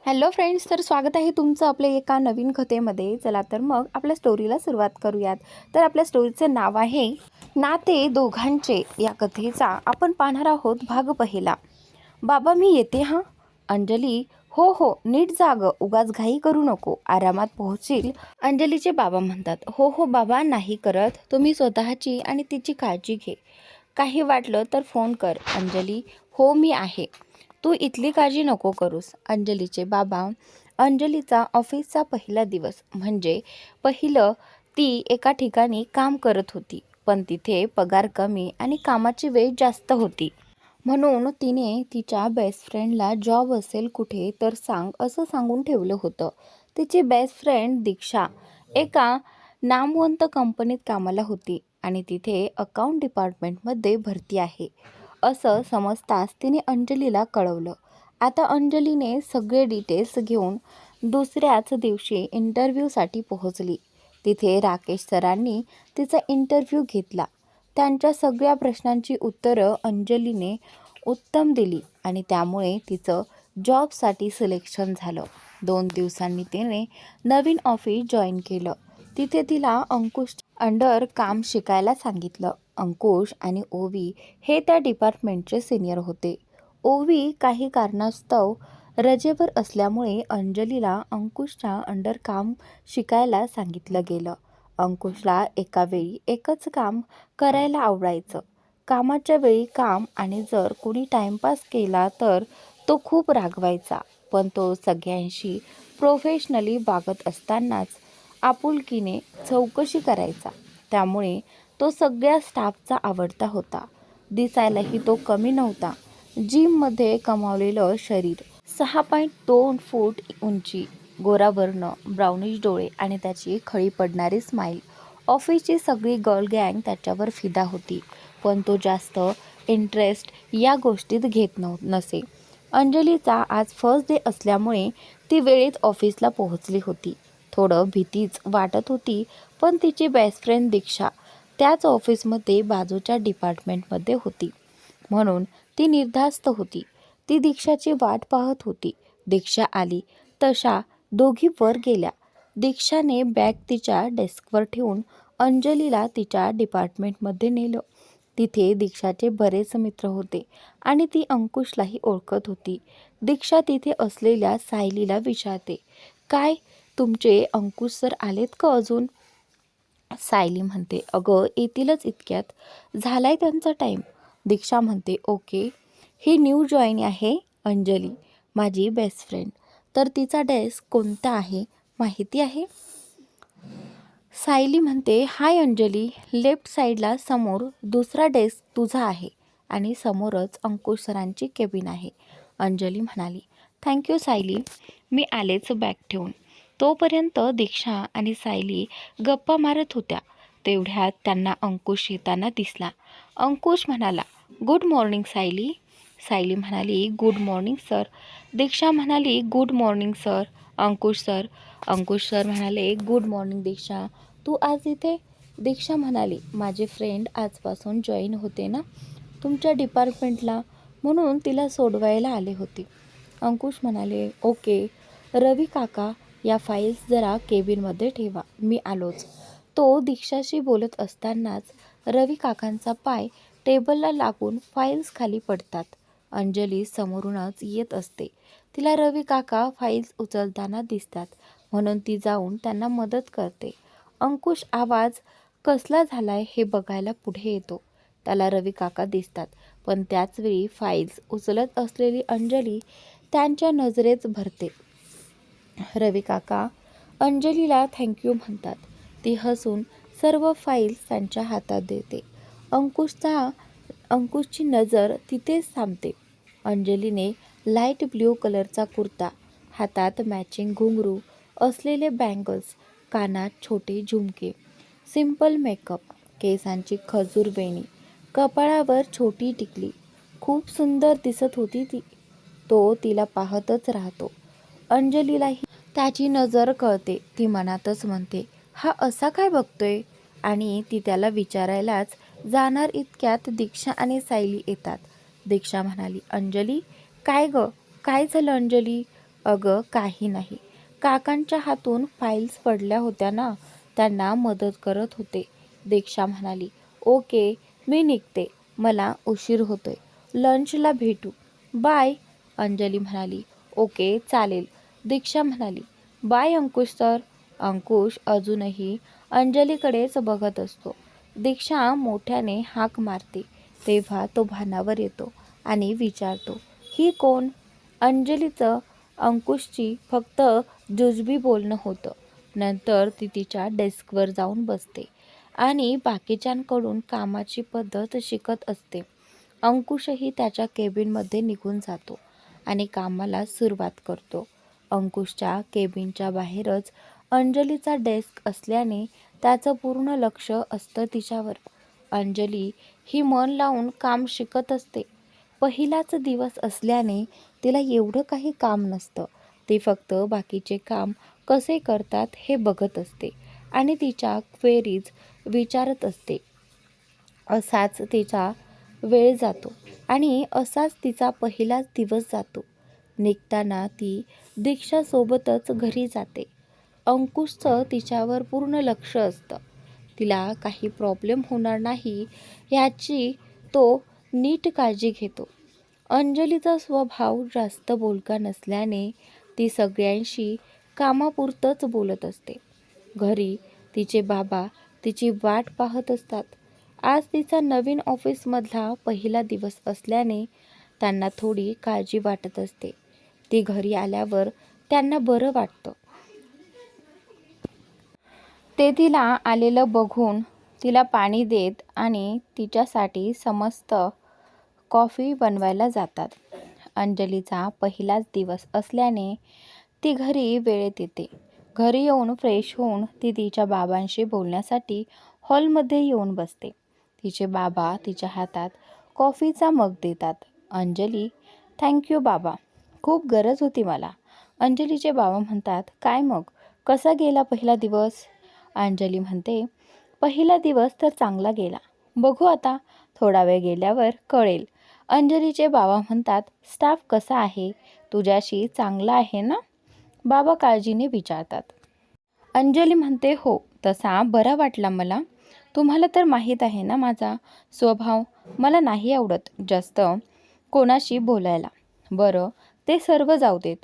Hello friends, तर स्वागत आहे तुमचं आपल्या एका नवीन कथेमध्ये. चला तर मग आपल्या स्टोरीला सुरुवात करूयात. तर आपल्या स्टोरीचं नाव आहे नाते दोघांचे. या कथेचा आपण पाहणार आहोत भाग पहिला. बाबा मी येते हां. अंजली हो हो नीट जाग, उगाच घाई करू नको, आरामात पोहोचील. अंजलीचे बाबा म्हणतात हो हो बाबा, नाही करत. तुम्ही स्वतःची आणि तिची काळजी घे. काही वाटलं तर फोन कर. अंजली हो मी आहे. तू इथली काळजी नको करूस. अंजलीचे बाबा. अंजलीचा ऑफिसचा पहिला दिवस म्हणजे पहिलं. ती एका ठिकाणी काम करत होती, पण तिथे पगार कमी आणि कामाची वेळ जास्त होती. म्हणून तिने तिच्या बेस्ट फ्रेंडला जॉब असेल कुठे तर सांग असं सांगून ठेवलं होतं. तिची बेस्ट फ्रेंड दीक्षा एका नामवंत कंपनीत कामाला होती आणि तिथे अकाउंट डिपार्टमेंटमध्ये भरती आहे असं समजताच तिने अंजलीला कळवलं. आता अंजलीने सगळे डिटेल्स घेऊन दुसऱ्याच दिवशी इंटरव्ह्यूसाठी पोहोचली. तिथे राकेश सरांनी तिचा इंटरव्ह्यू घेतला. त्यांच्या सगळ्या प्रश्नांची उत्तरं अंजलीने उत्तम दिली आणि त्यामुळे तिचं जॉबसाठी सिलेक्शन झालं. 2 दिवसांनी तिने नवीन ऑफिस जॉईन केलं. तिथे तिला अंकुश अंडर काम शिकायला सांगितलं. अंकुश आणि ओवी हे त्या डिपार्टमेंटचे सिनियर होते. ओवी काही कारणास्तव रजेवर असल्यामुळे अंजलीला अंकुशच्या अंडर काम शिकायला सांगितलं गेलं. अंकुशला एका वेळी एकच काम करायला आवडायचं. कामाच्या वेळी काम, आणि जर कुणी टाइमपास केला तर तो खूप रागवायचा. पण तो सगळ्यांशी प्रोफेशनली वागत असतानाच आपुलकीने चौकशी करायचा. त्यामुळे तो सगळ्या स्टाफचा आवडता होता. दिसायलाही तो कमी नव्हता. जिममध्ये कमावलेलं शरीर, 6.2 फूट उंची, गोरा वर्ण, ब्राउनिश डोळे आणि त्याची खळी पडणारी स्माईल. ऑफिसची सगळी गर्ल गँग त्याच्यावर फिदा होती, पण तो जास्त इंटरेस्ट या गोष्टीत घेत नसे. अंजलीचा आज फर्स्ट डे असल्यामुळे ती वेळेत ऑफिसला पोहोचली होती. थोडं भीतीच वाटत होती, पण तिची बेस्ट फ्रेंड दीक्षा त्याच ऑफिसमध्ये बाजूच्या डिपार्टमेंटमध्ये होती, म्हणून ती निर्धास्त होती. ती दीक्षाची वाट पाहत होती. दीक्षा आली तशा दोघी वर गेल्या. दीक्षाने बॅग तिच्या डेस्कवर ठेवून अंजलीला तिच्या डिपार्टमेंटमध्ये नेलं. तिथे दीक्षाचे बरेच मित्र होते आणि ती अंकुशलाही ओळखत होती. दीक्षा तिथे असलेल्या सायलीला विचारते, काय तुमचे अंकुश सर आलेत का अजून? सायली म्हणते, अगं येतीलच इतक्यात, झालाय त्यांचा टाईम. दीक्षा म्हणते, ओके. ही न्यू जॉईन आहे अंजली, माझी बेस्ट फ्रेंड. तर तिचा डेस्क कोणता आहे माहिती आहे? सायली म्हणते, हाय अंजली, लेफ्ट साईडला समोर दुसरा डेस्क तुझा आहे आणि समोरच अंकुश सरांची केबिन आहे. अंजली म्हणाली, थँक्यू सायली, मी आलेच बॅग ठेवून. तोपर्यंत दीक्षा आणि सायली गप्पा मारत होत्या. तेवढ्यात त्यांना अंकुश येताना दिसला. अंकुश म्हणाला, गुड मॉर्निंग सायली. सायली म्हणाली, गुड मॉर्निंग सर. दीक्षा म्हणाली, good morning sir. Ankush sir म्हणाले, गुड मॉर्निंग दीक्षा, तू आज इथे? दीक्षा म्हणाली, माझी फ्रेंड आजपासून जॉईन होते ना तुमच्या डिपार्टमेंटला, म्हणून तिला सोडवायला आले होते. अंकुश म्हणाले, ओके. रवी काका, या फाईल्स जरा केबिनमध्ये ठेवा, मी आलोच. तो दीक्षाशी बोलत असतानाच रवी काकांचा पाय टेबलला लागून फाईल्स खाली पडतात. अंजली समोरूनच येत असते. तिला रवी काका फाईल्स उचलताना दिसतात, म्हणून ती जाऊन त्यांना मदत करते. अंकुश आवाज कसला झालाय हे बघायला पुढे येतो. त्याला रवी काका दिसतात, पण त्याचवेळी फाईल्स उचलत असलेली अंजली त्यांच्या नजरेत भरते. रवी काका अंजलीला थँक्यू म्हणतात. ती हसून सर्व फाईल्स त्यांच्या हातात देते. अंकुशची नजर तिथेच थांबते. अंजलीने लाईट ब्ल्यू कलरचा कुर्ता, हातात मॅचिंग घुंगरू असलेले बँगल्स, कानात छोटे झुमके, सिंपल मेकअप, केसांची खजूर वेणी, कपाळावर छोटी टिकली, खूप सुंदर दिसत होती ती. तो तिला पाहतच राहतो. अंजलीलाही त्याची नजर कळते. ती मनातच म्हणते, हा असा काय बघतोय? आणि ती त्याला विचारायलाच जाणार इतक्यात दीक्षा आणि सायली येतात. दीक्षा म्हणाली, अंजली, काय ग, काय झालं अंजली? अगं काही नाही, काकांच्या हातून फाईल्स पडल्या होत्या ना, त्यांना मदत करत होते. दीक्षा म्हणाली. ओके, मी निघते, मला उशीर होतोय, लंचला भेटू, बाय. अंजली म्हणाली. ओके चालेल. दीक्षा म्हणाली. बाय अंकुश सर. अंकुश अजूनही अंजलीकडेच बघत असतो. दीक्षा मोठ्याने हाक मारते तेव्हा तो भानावर येतो आणि विचारतो, ही कोण? अंजलीचं अंकुशची फक्त जुजबी बोलणं होतं. नंतर ती तिच्या डेस्कवर जाऊन बसते आणि बाकीच्यांकडून कामाची पद्धत शिकत असते. अंकुशही त्याच्या केबिनमध्ये निघून जातो आणि कामाला सुरुवात करतो. अंकुशच्या केबिनच्या बाहेरच अंजलीचा डेस्क असल्याने त्याचं पूर्ण लक्ष असतं तिच्यावर. अंजली ही मन लावून काम शिकत असते. पहिलाच दिवस असल्याने तिला एवढं काही काम नसतं. ती फक्त बाकीचे काम कसे करतात हे बघत असते आणि तिच्या क्वेरीज विचारत असते. असाच तिचा वेळ जातो आणि असाच तिचा पहिलाच दिवस जातो. निघताना ती दीक्षासोबतच घरी जाते. अंकुशचं तिच्यावर पूर्ण लक्ष असतं. तिला काही प्रॉब्लेम होणार नाही याची तो नीट काळजी घेतो. अंजलीचा स्वभाव जास्त बोलका नसल्याने ती सगळ्यांशी कामापुरतंच बोलत असते. घरी तिचे बाबा तिची वाट पाहत असतात. आज तिचा नवीन ऑफिसमधला पहिला दिवस असल्याने त्यांना थोडी काळजी वाटत असते. ती घरी आल्यावर त्यांना बरं वाटतं. ते तिला आलेलं बघून तिला पाणी देत आणि तिच्यासाठी समस्त कॉफी बनवायला जातात. अंजलीचा पहिलाच दिवस असल्याने ती घरी वेळेत येते. घरी येऊन फ्रेश होऊन ती तिच्या बाबांशी बोलण्यासाठी हॉलमध्ये येऊन बसते. तिचे बाबा तिच्या हातात कॉफीचा मग देतात. अंजली, थँक्यू बाबा, खूप गरज होती मला. अंजलीचे बाबा म्हणतात, काय मग, कसा गेला पहिला दिवस? अंजली म्हणते, पहिला दिवस तर चांगला गेला, बघू आता, थोडा वेळ गेल्यावर कळेल. अंजलीचे बाबा म्हणतात, स्टाफ कसा आहे, तुझ्याशी चांगला आहे ना? बाबा काळजीने विचारतात. अंजली म्हणते, हो, तसा बरा वाटला मला. तुम्हाला तर माहीत आहे ना माझा स्वभाव, मला नाही आवडत जास्त कोणाशी बोलायला. बरं, ते सर्व जाऊ देत.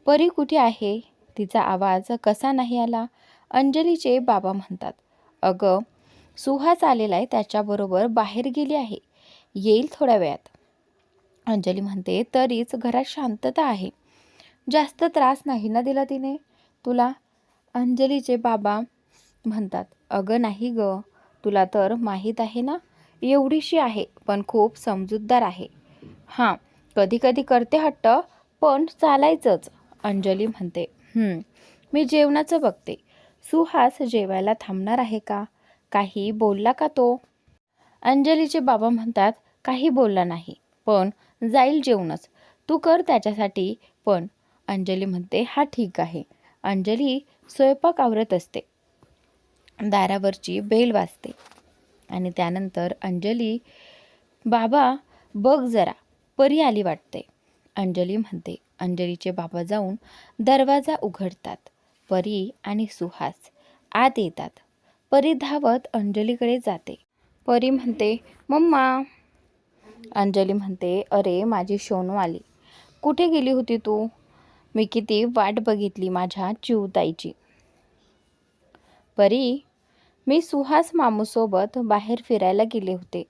परी कुठे आहे? तिचा आवाज कसा नाही आला? अंजलीचे बाबा म्हणतात, अगं सुहास आलेला आहे, त्याच्याबरोबर बाहेर गेली आहे, येईल थोड्या वेळात. अंजली म्हणते, तरीच घरात शांतता आहे, जास्त त्रास नाही ना दिला तिने तुला? अंजलीचे बाबा म्हणतात, अगं नाही ग, तुला तर माहीत आहे ना, एवढीशी आहे पण खूप समजूतदार आहे. हां, कधी कधी करते हट्ट, पण चालायचंच. अंजली म्हणते, मी जेवणाचं बघते. सुहास जेवायला थांबणार आहे का? काही बोलला का तो? अंजलीचे बाबा म्हणतात, काही बोलला नाही, पण जाईल जेवणच, तू कर त्याच्यासाठी पण. अंजली म्हणते, हा ठीक आहे. अंजली स्वयंपाक आवरत असते. दारावरची बेल वाजते आणि त्यानंतर अंजली, बाबा बघ जरा, परी आली वाटते. अंजली म्हणते. अंजलीचे बाबा जाऊन दरवाजा उघडतात. परी आणि सुहास आत येतात. परी धावत अंजलीकडे जाते. परी म्हणते, मम्मा. अंजली म्हणते, अरे माझी सोनू आली, कुठे गेली होती तू? मी किती वाट बघितली माझ्या चिवताईची. परी, मी सुहास मामूसोबत बाहेर फिरायला गेले होते,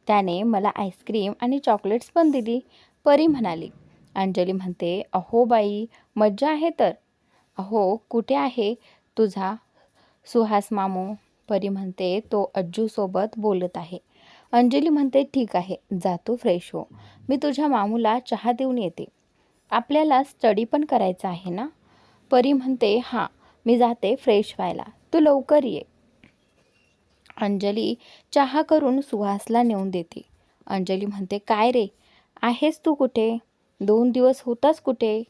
त्याने मला आईस्क्रीम आणि चॉकलेट्स पण दिली, परी म्हणाली. अंजली म्हणते, अहो बाई, मज्जा आहे तर. अहो, कुठे आहे तुझा सुहास मामू? परी म्हणते, तो अज्जूसोबत बोलत आहे. अंजली म्हणते, ठीक आहे, जा तू फ्रेश हो, मी तुझ्या मामूला चहा देऊन येते, आपल्याला स्टडी पण करायचा आहे ना. परी म्हणते, हां, मी जाते फ्रेश व्हायला, तू लवकर ये. अंजली चहा करून सुहासला नेऊन देते. अंजली म्हणते, काय रे, आहेस तू कुठे? 2 दिवस होतास कुठे?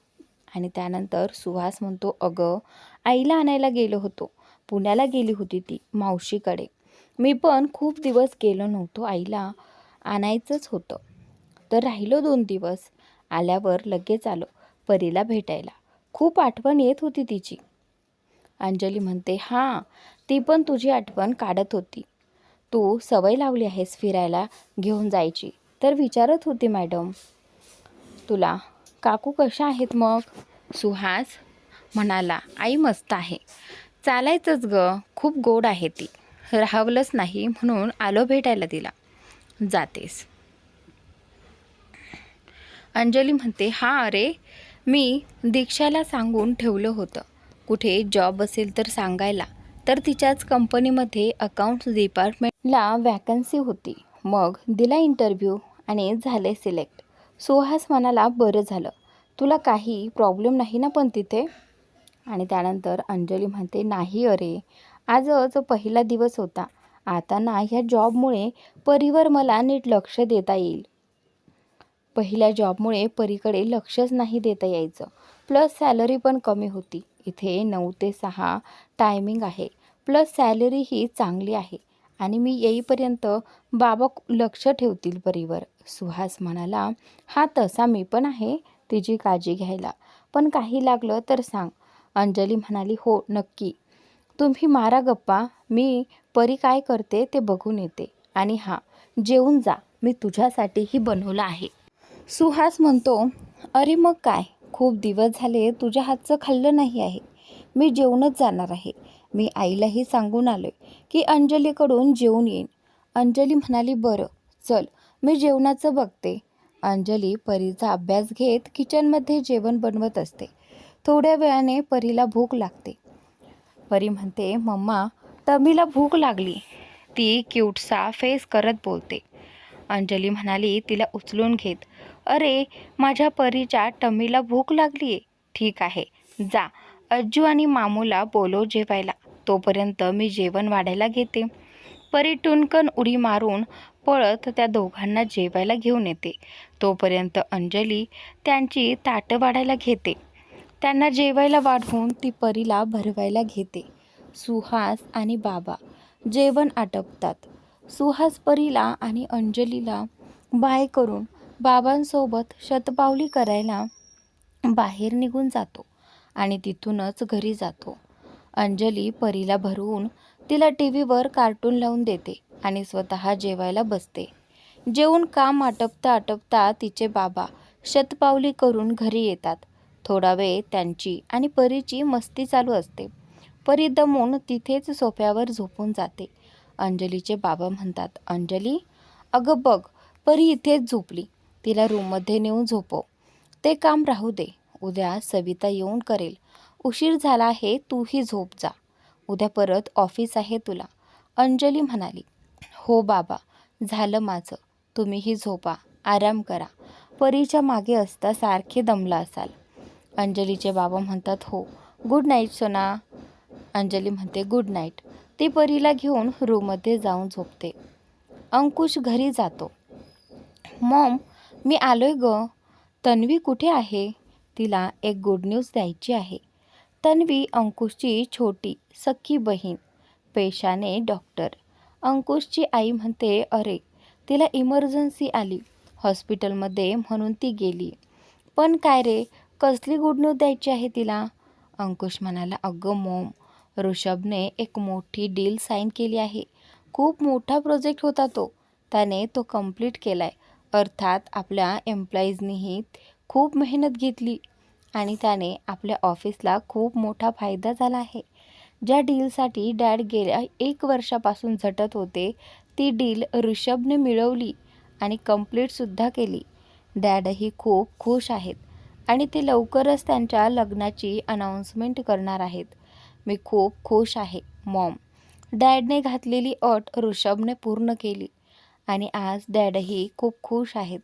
आणि त्यानंतर सुहास म्हणतो, अगं आईला आणायला गेलो होतो, पुण्याला गेली होती ती मावशीकडे, मी पण खूप दिवस गेलो नव्हतो, आईला आणायचंच होतं तर राहिलो 2 दिवस, आल्यावर लगेच आलो परीला भेटायला. खूप आठवण येत होती तिची. अंजली म्हणते, हां, ती पण तुझी आठवण काढत होती. तू सवय लावली आहेस फिरायला घेऊन जायची, तर विचारत होती मॅडम तुला. काकू कशा आहेत मग? सुहास म्हणाला, आई मस्त आहे. चालायचंच ग, खूप गोड आहे ती. राहवलंच नाही म्हणून आलो भेटायला तिला. जातेस? अंजली म्हणते, हां अरे, मी दीक्षाला सांगून ठेवलं होतं कुठे जॉब असेल तर सांगायला. तर तिच्याच कंपनीमध्ये अकाउंट्स डिपार्टमेंटला वॅकन्सी होती. मग दिला इंटरव्ह्यू आणि झाले सिलेक्ट. सुहास म्हणाला, बरं झालं. तुला काही प्रॉब्लेम नाही ना पण तिथे? आणि त्यानंतर अंजली म्हणते, नाही अरे, आजच पहिला दिवस होता. आता ना ह्या जॉबमुळे परीवर मला नीट लक्ष देता येईल. पहिल्या जॉबमुळे परीकडे लक्षच नाही देता यायचं. प्लस सॅलरी पण कमी होती. इथे 9 ते 6 टायमिंग आहे. प्लस सॅलरीही चांगली आहे. आणि मी येईपर्यंत बाबा लक्ष ठेवतील परीवर. सुहास म्हणाला, हा तसा मी पण आहे तिची काळजी घ्यायला. पण काही लागलं तर सांग. अंजली म्हणाली, हो नक्की. तुम्ही मारा गप्पा, मी परी काय करते ते बघून येते. आणि हां, जेवून जा, मी तुझ्यासाठीही बनवलं आहे. सुहास म्हणतो, अरे मग काय, खूप दिवस झाले तुझ्या हातचं खाल्लं नाही आहे. मी जेवूनच जाणार आहे. मी आईलाही सांगून आलोय की अंजलीकडून जेवून येईन. अंजली म्हणाली, बरं चल, मी जेवणाचं बघते. अंजली परीचा अभ्यास घेत किचनमध्ये जेवण बनवत असते. थोड्या वेळाने परीला भूक लागते. परी म्हणते, मम्मा, तमीला भूक लागली. ती क्यूटसा फेस करत बोलते. अंजली म्हणाली तिला उचलून घेत, अरे माझ्या परीच्या टमीला भूक लागलीये. ठीक आहे, जा अज्जू आणि मामूला बोलव जेवायला. तोपर्यंत मी जेवण वाढायला घेते. परी टुनकन उडी मारून पळत त्या दोघांना जेवायला घेऊन येते. तोपर्यंत अंजली त्यांची ताटं वाढायला घेते. त्यांना जेवायला वाढवून ती परीला भरवायला घेते. सुहास आणि बाबा जेवण आटपतात. सुहास परीला आणि अंजलीला बाय करून बाबांसोबत शतपावली करायला बाहेर निघून जातो आणि तिथूनच घरी जातो. अंजली परीला भरवून तिला टीव्हीवर कार्टून लावून देते आणि स्वतः जेवायला बसते. जेवून काम आटपता आटपता तिचे बाबा शतपावली करून घरी येतात. थोडा वेळ त्यांची आणि परीची मस्ती चालू असते. परी दमून तिथेच सोफ्यावर झोपून जाते. अंजलीचे बाबा म्हणतात, अंजली, अगं बघ, परी इथेच झोपली. तिला रूममध्ये नेऊन झोपव. ते काम राहू दे, उद्या सविता येऊन करेल. उशीर झाला आहे, तूही झोप जा. उद्या परत ऑफिस आहे तुला. अंजली म्हणाली, हो बाबा, झालं माझं. तुम्हीही झोपा, आराम करा. परीच्या मागे असता सारखे दमला असाल. अंजलीचे बाबा म्हणतात, हो, गुड नाईट सोना. अंजली म्हणते, गुड नाईट. ती परीला घेऊन रूममध्ये जाऊन झोपते. अंकुश घरी जातो. मॉम, मी आलोय ग. तन्वी कुठे आहे? तिला एक गुड न्यूज द्यायची आहे. तन्वी अंकुशची छोटी सख्खी बहीण, पेशाने डॉक्टर. अंकुशची आई म्हणते, अरे, तिला इमर्जन्सी आली हॉस्पिटलमध्ये म्हणून ती गेली. पण काय रे, कसली गुड न्यूज द्यायची आहे तिला? अंकुश म्हणाला, अगं मॉम, ऋषभने एक मोठी डील साईन केली आहे. खूप मोठा प्रोजेक्ट होता तो. त्याने तो कंप्लीट केला आहे. अर्थात आपल्या एम्प्लॉईजनीही खूप मेहनत घेतली आणि त्याने आपल्या ऑफिसला खूप मोठा फायदा झाला आहे. ज्या डीलसाठी डॅड गेल्या 1 वर्षापासून झटत होते, ती डील ऋषभने मिळवली आणि कंप्लीटसुद्धा केली. डॅडही खूप खुश आहेत आणि ते लवकरच त्यांच्या लग्नाची अनाऊन्समेंट करणार आहेत. मी खूप खुश आहे मॉम. डॅडने घातलेली अट ऋषभने पूर्ण केली आणि आज डॅडही खूप खुश आहेत.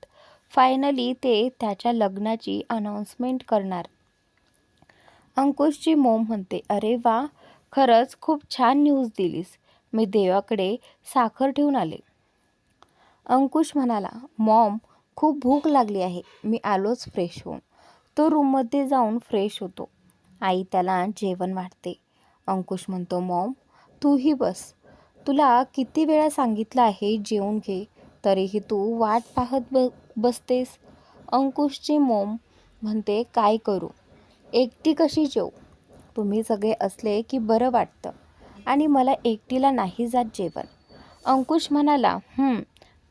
फायनली ते त्याच्या लग्नाची अनाऊन्समेंट करणार. अंकुशची मॉम म्हणते, अरे वा, खरंच खूप छान न्यूज दिलीस. मी देवाकडे साखर ठेवून आले. अंकुश म्हणाला, मॉम, खूप भूक लागली आहे. मी आलोच फ्रेश होऊन. तो रूममध्ये जाऊन फ्रेश होतो. आई त्याला जेवण वाढते. अंकुश म्हणतो, मॉम, तूही बस. तुला किती वेळा सांगितलं आहे जेवून घे, तरीही तू वाट पाहत बसतेस. अंकुशची मॉम म्हणते, काय करू, एकटी कशी जेव? तुम्ही सगळे असले की बरं वाटतं आणि मला एकटीला नाही जात जेवण. अंकुश म्हणाला,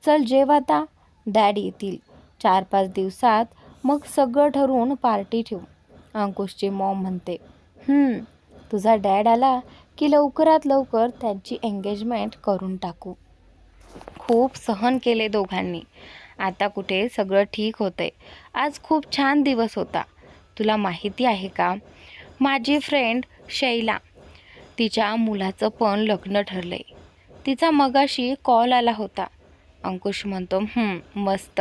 चल जेव आता. डॅड येतील 4-5 दिवसात, मग सगळं ठरवून पार्टी ठेवू. अंकुशची मॉम म्हणते, तुझा डॅड आला की लवकरात लवकर त्यांची एंगेजमेंट करून टाकू. खूप सहन केले दोघांनी. आता कुठे सगळं ठीक होतंय. आज खूप छान दिवस होता. तुला माहिती आहे का, माझी फ्रेंड शैला, तिच्या मुलाचं पण लग्न ठरलंय. तिचा मगाशी कॉल आला होता. अंकुश म्हणतो, मस्त,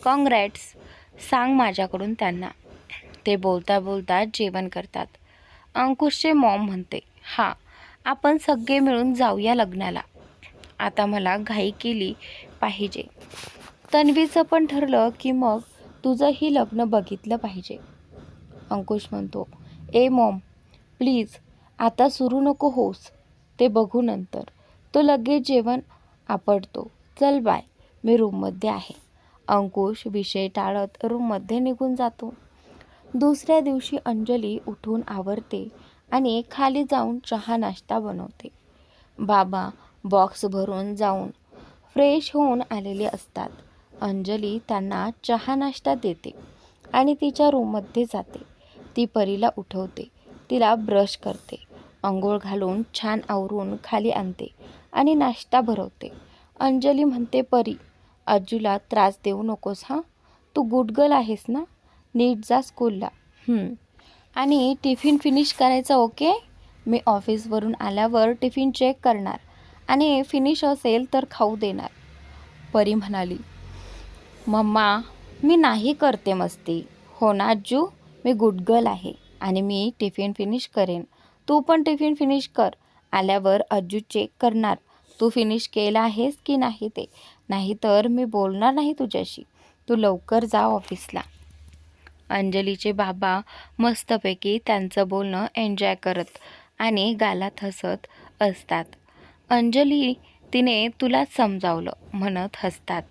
कॉंग्रॅट्स. सांग माझ्याकडून त्यांना. ते बोलता बोलता जेवण करतात. अंकुशचे मॉम म्हणते, आपण सगळे मिळून जाऊया लग्नाला. आता मला घाई केली पाहिजे. तन्वीचं पण ठरलं की मग तुझंही लग्न बघितलं पाहिजे. अंकुश म्हणतो, ए मॉम प्लीज, आता सुरू नको होस. ते बघू नंतर. तो लगेच जेवण आपटतो. चल बाय, मी रूममध्ये आहे. अंकुश विषय टाळत रूममध्ये निघून जातो. दुसऱ्या दिवशी अंजली उठून आवरते आणि खाली जाऊन चहा नाश्ता बनवते. बाबा बॉक्स भरून जाऊन फ्रेश होऊन आलेले असतात. अंजली त्यांना चहा नाश्ता देते आणि तिच्या रूममध्ये जाते. ती परीला उठवते, तिला ब्रश करते, अंघोळ घालून छान आवरून खाली आणते आणि नाश्ता भरवते. अंजली म्हणते, परी, अज्जूला त्रास देऊ नकोस हां. तू गुड गर्ल आहेस ना. नीट जा स्कूलला. आणि टिफिन फिनिश करायचा, ओके. मी ऑफिसवरून आल्यावर टिफिन चेक करणार आणि फिनिश असेल तर खाऊ देणार. परी म्हणाली, मम्मा मी नाही करते मस्ती. हो ना अज्जू, मी गुड गर्ल आहे आणि मी टिफिन फिनिश करेन. तू पण टिफिन फिनिश कर. आल्यावर अज्जू चेक करणार तू फिनिश केला आहेस की नाही ते. नाहीतर मी बोलणार नाही तुझ्याशी. तू लवकर जा ऑफिसला. अंजलीचे बाबा मस्तपैकी त्यांचं बोलणं एन्जॉय करत आणि गालात हसत असतात. अंजली, तिने तुलाच समजावलं म्हणत हसतात.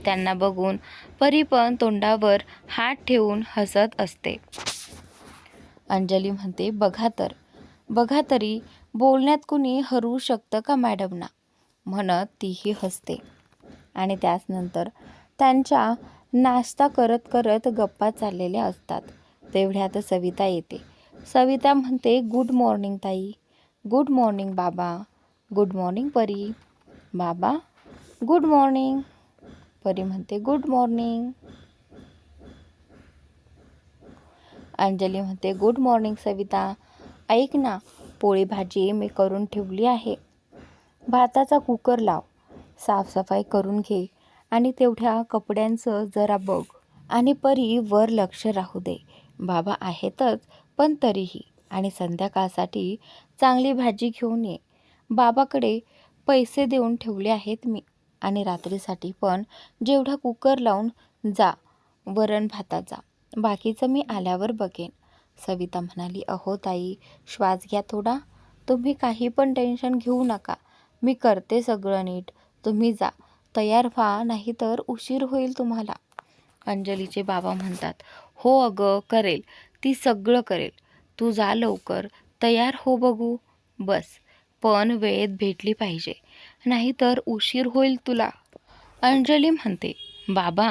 त्यांना बघून परी पण तोंडावर हात ठेवून हसत असते. अंजली म्हणते, बघा तरी बोलण्यात कुणी हरू शकतं का मॅडमना, म्हणत तीही हसते. आणि त्याचनंतर त्यांच्या नाश्ता करत करत गप्पा चाललेल्या असतात. तेवढ्यात सविता येते. सविता म्हणते, गुड मॉर्निंग ताई. गुड मॉर्निंग बाबा. गुड मॉर्निंग परी. बाबा गुड मॉर्निंग. परी म्हणते, गुड मॉर्निंग. अंजली म्हणते, गुड मॉर्निंग सविता. ऐक ना, पोळी भाजी मी करून ठेवली आहे. भाताचा कुकर लाव, साफसफाई करून घे आणि तेवढ्या कपड्यांचं जरा बघ. आणि परी वर लक्ष राहू दे. बाबा आहेतच पण तरीही. आणि संध्याकाळसाठी चांगली भाजी घेऊन ये. बाबाकडे पैसे देऊन ठेवले आहेत मी. आणि रात्रीसाठी पण जेवढा कुकर लावून जा वरण भाताचा. बाकीचं मी आल्यावर बघेन. सविता म्हणाली, अहो ताई, श्वास घ्या थोडा. तुम्ही काही पण टेन्शन घेऊ नका. मी करते सगळं नीट. तुम्ही जा, तयार व्हा, नाहीतर उशीर होईल तुम्हाला. अंजलीचे बाबा म्हणतात, हो अगं करेल, ती सगळं करेल. तू जा लवकर, तयार हो बघू. बस, पण वेळेत भेटली पाहिजे, नाहीतर उशीर होईल तुला. अंजली म्हणते, बाबा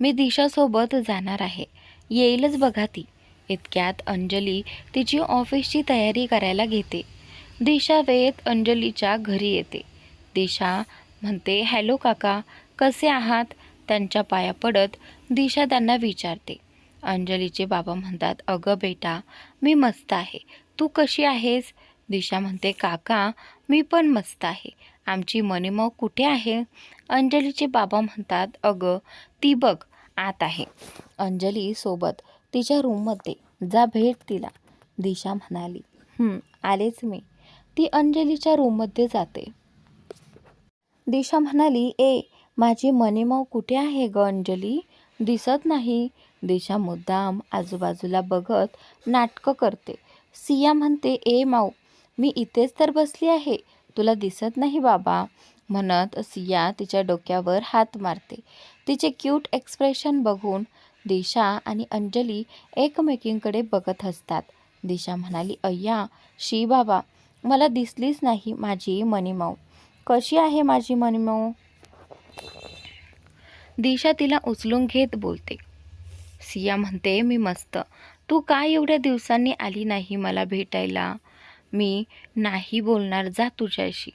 मी दिशासोबत जाणार आहे, येईलच बघा ती. इतक्यात अंजली तिची ऑफिसची तयारी करायला घेते. दिशा वेळेत अंजलीच्या घरी येते. दिशा म्हणते, हॅलो काका, कसे आहात. त्यांच्या पाया पडत दिशा त्यांना विचारते. अंजलीचे बाबा म्हणतात, अगं बेटा, मी मस्त आहे, तू कशी आहेस. दिशा म्हणते, काका मी पण मस्त आहे. आमची मनीमाऊ कुठे आहे. अंजलीचे बाबा म्हणतात, अगं ती बघ आत आहे. अंजली सोबत तिच्या रूममध्ये जा, भेट तिला. दिशा म्हणाली, आलेच मी. ती अंजलीच्या रूममध्ये जाते. दिशा म्हणाली, ए माझी मनीमाऊ कुठे आहे ग अंजली, दिसत नाही. दिशा मुद्दाम आजूबाजूला बघत नाटकं करते. सिया म्हणते, ए माऊ, मी इथेच तर बसली आहे, तुला दिसत नाही बाबा, म्हणत सिया तिच्या डोक्यावर हात मारते. तिचे क्यूट एक्सप्रेशन बघून दिशा आणि अंजली एकमेकींकडे बघत असतात. दिशा म्हणाली, अय्या शी बाबा, मला दिसलीच नाही माझी मनीमाऊ. कशी आहे माझी मनीमाऊ? दिशा तिला उचलून घेत बोलते. सिया म्हणते, मी मस्त. तू काय एवढ्या दिवसांनी आली नाही मला भेटायला? मी नाही बोलणार जा तुझ्याशी.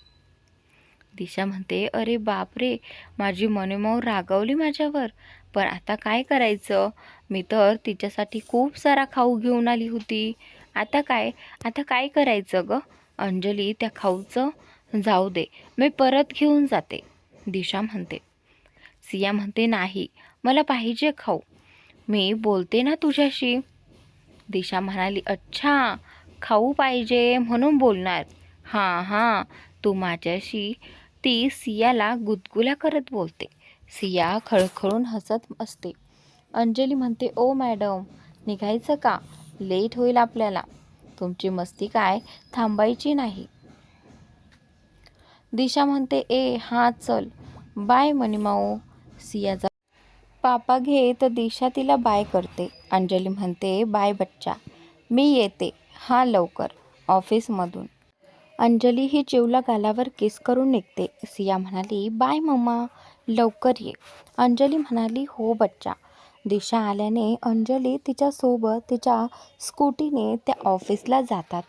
दिशा म्हणते, अरे बापरे, माझी मनीमाऊ रागावली माझ्यावर. पण आता काय करायचं? मी तर तिच्यासाठी खूप सारा खाऊ घेऊन आली होती. आता काय करायचं ग? अंजली, त्या खाऊचं जाऊ दे, मी परत घेऊन जाते, दिशा म्हणते. सिया म्हणते, नाही, मला पाहिजे खाऊ. मी बोलते ना तुझ्याशी. दिशा म्हणाली, अच्छा, खाऊ पाहिजे म्हणून बोलणार. हां हां, तू माझ्याशी. ती सियाला गुदगुल्या करत बोलते. सिया खळखळून हसत असते. अंजली म्हणते, ओ मॅडम, निघायचं का? लेट होईल आपल्याला. तुमची मस्ती काय थांबायची नाही. दिशा म्हणते, ए हां चल, बाय मनीमाऊ. सियाचा पापा घे तर दिशा तिला बाय करते. अंजली म्हणते, बाय बच्चा, मी येते हां लवकर ऑफिसमधून. अंजली ही चिवला गालावर किस करून निघते. सिया म्हणाली, बाय मम्मा, लवकर ये. अंजली म्हणाली, हो बच्चा. दिशा आल्याने अंजली तिच्यासोबत तिच्या स्कूटीने त्या ऑफिसला जातात.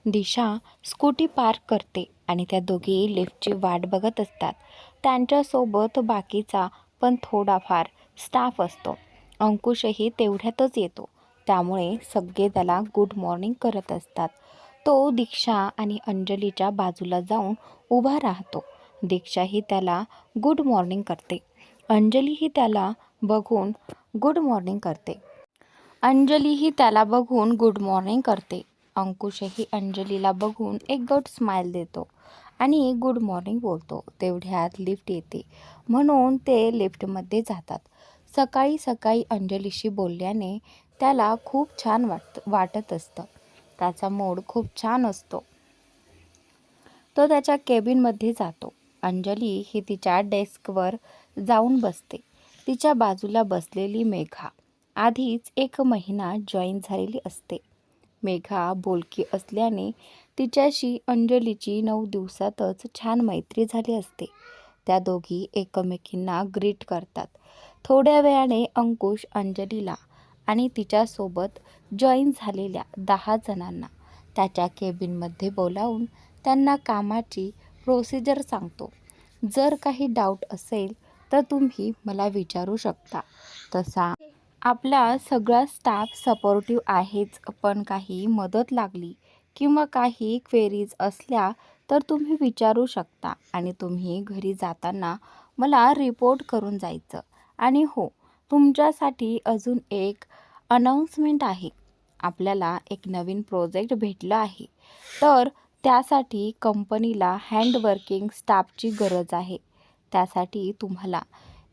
दिशा स्कूटी पार्क करते आणि त्या दोघी लिफ्टची वाट बघत असतात. त्यांच्यासोबत बाकीचा पण थोडाफार स्टाफ असतो. अंकुशही तेवढ्यातच येतो. त्यामुळे सगळे त्याला गुड मॉर्निंग करत असतात. तो दीक्षा आणि अंजलीच्या बाजूला जाऊन उभा राहतो. दीक्षाही त्याला गुड मॉर्निंग करते. अंजलीही त्याला बघून गुड मॉर्निंग करते. अंजलीही त्याला बघून गुड मॉर्निंग करते. अंकुशही अंजलीला बघून एक गट स्माईल देतो आणि गुड मॉर्निंग बोलतो. तेवढ्यात लिफ्ट येते म्हणून ते लिफ्टमध्ये जातात. सकाळी सकाळी अंजलीशी बोलल्याने त्याला खूप छान वाटत असतं. त्याचा मूड खूप छान असतो. तो त्याच्या केबिनमध्ये जातो. अंजली ही तिच्या डेस्कवर जाऊन बसते. तिच्या बाजूला बसलेली मेघा आधीच 1 महिना जॉईन झालेली असते. मेघा बोलकी असल्याने तिच्याशी अंजलीची 9 दिवसातच छान मैत्री झाली असते. त्या दोघी एकमेकींना ग्रीट करतात. थोड्या वेळाने अंकुश अंजलीला आणि तिच्यासोबत जॉईन झालेल्या 10 जणांना त्याच्या केबिनमध्ये बोलावून त्यांना कामाची प्रोसिजर सांगतो. जर काही डाऊट असेल तर तुम्ही मला विचारू शकता. तसा आपला सगळा स्टाफ सपोर्टिव्ह आहेच, पण काही मदत लागली किंवा काही क्वेरीज असल्या तर तुम्ही विचारू शकता आणि तुम्ही घरी जाताना मला रिपोर्ट करून जायचं. आणि हो, तुमच्यासाठी अजून एक अनाउन्समेंट आहे. आपल्याला एक नवीन प्रोजेक्ट भेटला आहे, तर त्यासाठी कंपनीला हँडवर्किंग स्टाफची गरज आहे. त्यासाठी तुम्हाला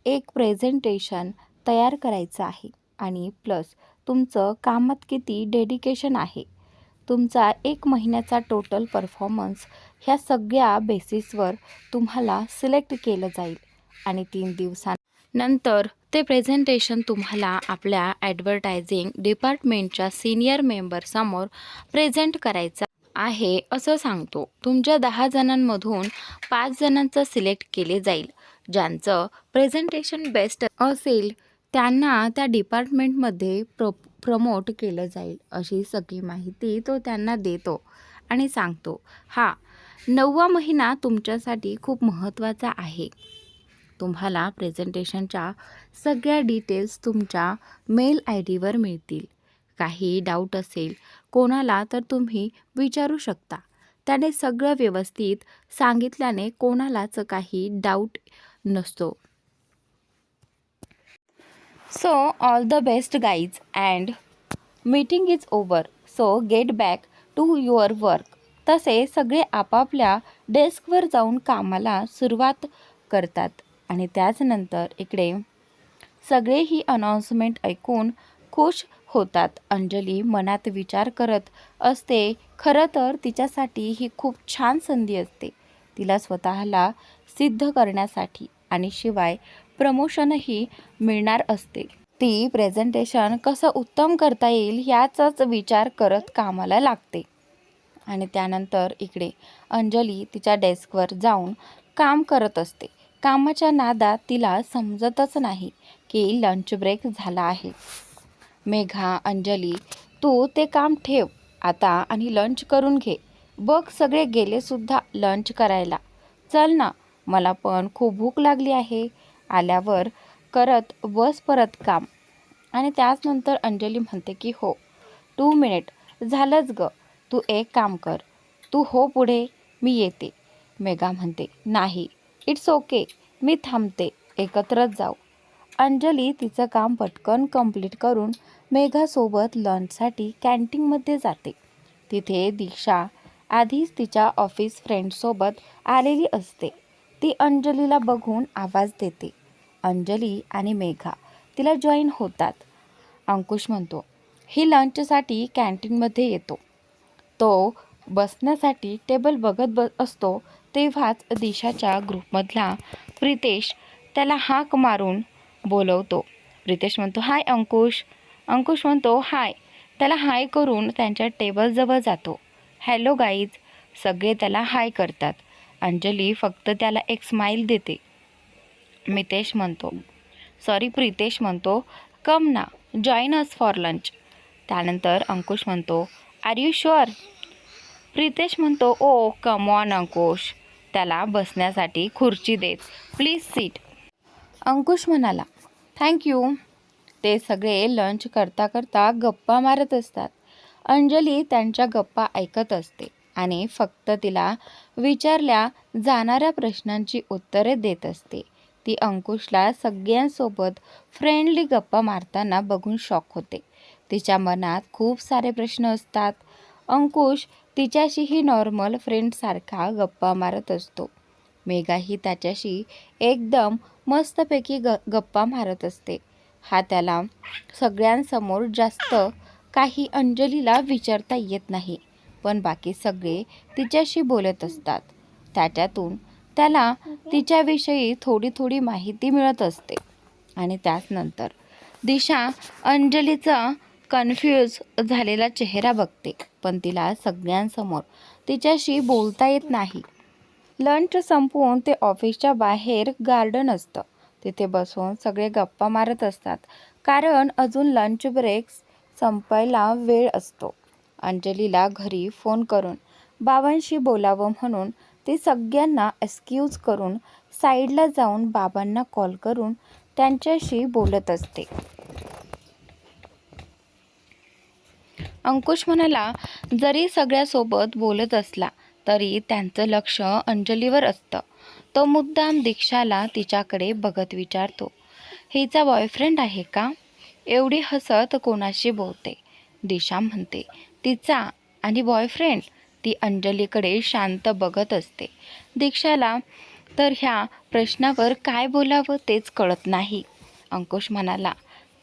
एक प्रेझेंटेशन तयार करायचं आहे आणि प्लस तुमचं कामात किती डेडिकेशन आहे, तुमचा 1 महिन्याचा टोटल परफॉर्मन्स, ह्या सगळ्या बेसिसवर तुम्हाला सिलेक्ट केलं जाईल आणि 3 दिवसांनंतर ते प्रेझेंटेशन तुम्हाला आपल्या ॲडव्हर्टायझिंग डिपार्टमेंटच्या सिनियर मेंबरसमोर प्रेझेंट करायचं आहे असं सांगतो. तुमच्या 10 जणांमधून 5 जणांचं सिलेक्ट केले जाईल. ज्यांचं प्रेझेंटेशन बेस्ट असेल त्यांना त्या डिपार्टमेंटमध्ये प्रमोट केलं जाईल, अशी सगळी माहिती तो त्यांना देतो आणि सांगतो. हा 9वा महिना तुमच्यासाठी खूप महत्त्वाचा आहे. तुम्हाला प्रेझेंटेशनच्या सगळ्या डिटेल्स तुमच्या मेल ID वर मिळतील. काही डाऊट असेल कोणाला तर तुम्ही विचारू शकता. त्याने सगळं व्यवस्थित सांगितल्याने कोणालाच काही डाऊट नसतो. So all the best guys and meeting is over, so get back to your work. तसे सगळे आपापल्या डेस्कवर जाऊन कामाला सुरुवात करतात आणि त्याचनंतर इकडे सगळे ही अनाउन्समेंट ऐकून खुश होतात. अंजली मनात विचार करत असते, खरं तर तिच्यासाठी ही खूप छान संधी असते, तिला स्वतःला सिद्ध करण्यासाठी, आणि शिवाय प्रमोशनही मिळणार असते. ती प्रेझेंटेशन कसं उत्तम करता येईल याचाच विचार करत कामाला लागते. आणि त्यानंतर इकडे अंजली तिच्या डेस्कवर जाऊन काम करत असते. कामाच्या नादात तिला समजतच नाही की लंच ब्रेक झाला आहे. मेघा, अंजली, तू ते काम ठेव आता आणि लंच करून घे. बघ सगळे गेलेसुद्धा लंच करायला. चल ना, मला पण खूप भूक लागली आहे. आल्यावर करत बस परत काम. आणि त्याचनंतर अंजली म्हणते की हो, 2 मिनिट झालंच ग. तू एक काम कर, तू हो पुढे, मी येते. मेघा म्हणते नाही, इट्स ओके, मी थांबते, एकत्रच जाऊ. अंजली तिचं काम पटकन कंप्लीट करून मेघासोबत लंचसाठी कॅन्टीनमध्ये जाते. तिथे दीक्षा आधीच तिच्या ऑफिस फ्रेंडसोबत आलेली असते. ती अंजलीला बघून आवाज देते. अंजली आणि मेघा तिला जॉईन होतात. अंकुश म्हणतो, ही लंचसाठी कॅन्टीनमध्ये येतो. तो बसण्यासाठी टेबल बघत असतो तेव्हाच दिशाच्या ग्रुपमधला प्रितेश त्याला हाक मारून बोलवतो. प्रितेश म्हणतो हाय अंकुश. अंकुश म्हणतो हाय. त्याला हाय करून त्यांच्या टेबलजवळ जातो. Hello guys. सगळे त्याला हाय करतात. अंजली फक्त त्याला एक स्माईल देते. प्रितेश म्हणतो कम ना, जॉईन अस फॉर लंच. त्यानंतर अंकुश म्हणतो आर यू शुअर. प्रितेश म्हणतो ओ कम ऑन अंकुश. त्याला बसण्यासाठी खुर्ची देत. Please seat. अंकुश म्हणाला थँक्यू. ते सगळे लंच करता करता गप्पा मारत असतात. अंजली त्यांच्या गप्पा ऐकत असते आणि फक्त तिला विचारल्या जाणाऱ्या प्रश्नांची उत्तरे देत असते. ती अंकुशला सगळ्यांसोबत फ्रेंडली गप्पा मारताना बघून शॉक होते. तिच्या मनात खूप सारे प्रश्न असतात. अंकुश तिच्याशीही नॉर्मल फ्रेंडसारखा गप्पा मारत असतो. मेघाही त्याच्याशी एकदम मस्तपैकी गप्पा मारत असते. हा त्याला सगळ्यांसमोर जास्त काही अंजलीला विचारता येत नाही, पण बाकी सगळे तिच्याशी बोलत असतात. त्याच्यातून त्याला तिच्याविषयी थोडी थोडी माहिती मिळत असते. आणि त्याचनंतर दिशा अंजलीचा कन्फ्यूज झालेला चेहरा बघते, पण तिला सगळ्यांसमोर तिच्याशी बोलता येत नाही. लंच संपवून ते ऑफिसच्या बाहेर गार्डन असतं. तिथे बसून सगळे गप्पा मारत असतात, कारण अजून लंच ब्रेक संपायला वेळ असतो. अंजलीला घरी फोन करून बाबांशी बोलावं म्हणून ती सगळ्यांना एक्सक्यूज करून साईडला जाऊन बाबांना कॉल करून त्यांच्याशी बोलत असते. अंकुश म्हणाला जरी सगळ्यासोबत बोलत असला तरी त्यांचं लक्ष अंजलीवर असतं. तो मुद्दाम दीक्षाला तिच्याकडे बघत विचारतो, हिचा बॉयफ्रेंड आहे का? एवढी हसत कोणाशी बोलते? दिशा म्हणते तिचा आणि बॉयफ्रेंड. ती अंजलीकडे शांत बघत असते. दीक्षाला तर ह्या प्रश्नावर काय बोलावं तेच कळत नाही. अंकुश म्हणाला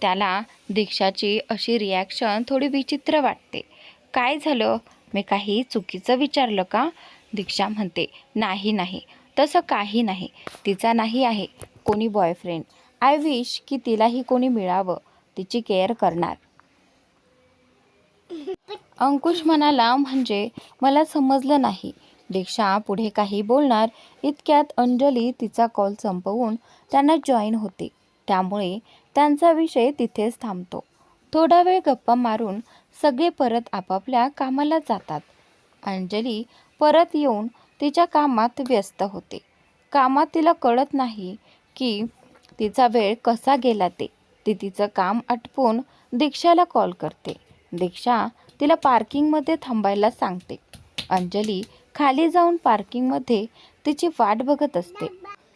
त्याला दीक्षाची अशी रिॲक्शन थोडी विचित्र वाटते. काय झालं? मी काही चुकीचं विचारलं का? दीक्षा म्हणते नाही, तसं काही नाही. तिचा नाही आहे कोणी बॉयफ्रेंड. आय विश की तिलाही कोणी मिळावं, तिची केअर करणार. अंकुश म्हणाला म्हणजे मला समजलं नाही. दीक्षा पुढे काही बोलणार इतक्यात अंजली तिचा कॉल संपवून त्यांना जॉईन होते. त्यामुळे त्यांचा विषय तिथेच थांबतो. थोडा वेळ गप्पा मारून सगळे परत आपापल्या कामाला जातात. अंजली परत येऊन तिच्या कामात व्यस्त होते. कामात तिला कळत नाही की तिचा वेळ कसा गेला ते. ती तिचं काम आटपून दीक्षाला कॉल करते. दीक्षा तिला पार्किंगमध्ये थांबायला सांगते. अंजली खाली जाऊन पार्किंगमध्ये तिची वाट बघत असते.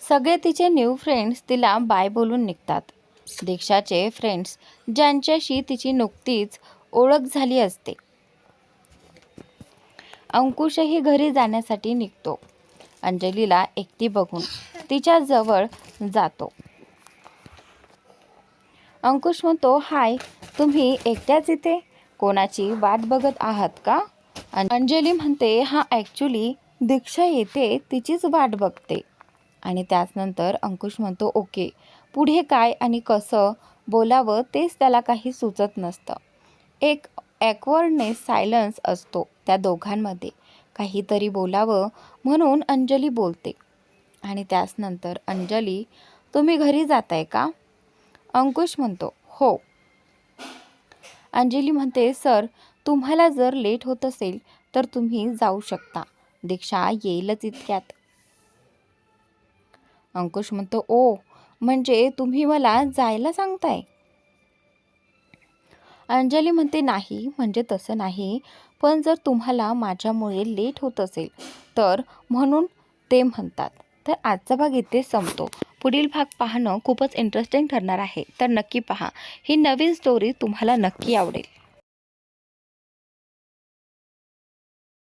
सगळे तिचे न्यू फ्रेंड्स तिला बाय बोलून निघतात. दीक्षाचे फ्रेंड्स ज्यांच्याशी तिची नुकतीच ओळख झाली असते. अंकुशही घरी जाण्यासाठी निघतो. अंजलीला एकटी बघून तिच्या जवळ जातो. अंकुश म्हणतो हाय, तुम्ही एकट्याच इथे? कोणाची वाट बघत आहात का? अंजली म्हणते हा ॲक्च्युली दीक्षा येते तिचीच वाट बघते. आणि त्याचनंतर अंकुश म्हणतो ओके, पुढे काय आणि कसं बोलावं तेच त्याला काही सुचत नसतं. एक ॲक्वर्डनेस सायलन्स असतो त्या दोघांमध्ये. काहीतरी बोलावं म्हणून अंजली बोलते आणि त्याच नंतर अंजली, तुम्ही घरी जाताय का? अंकुश म्हणतो, हो. अंजली म्हणते, सर तुम्हाला जर लेट होत असेल तर तुम्ही जाऊ शकता, दीक्षा येईलच इतक्यात. अंकुश म्हणतो, ओ म्हणजे तुम्ही मला जायला सांगताय? अंजली म्हणते, नाही म्हणजे तसं नाही, पण जर तुम्हाला माझ्यामुळे लेट होत असेल तर म्हणून ते म्हणतात. तर आजचा भाग इथेच संपतो. पुढील भाग पाहणं खूपच इंटरेस्टिंग ठरणार आहे, तर नक्की पहा. ही नवीन स्टोरी तुम्हाला नक्की आवडेल.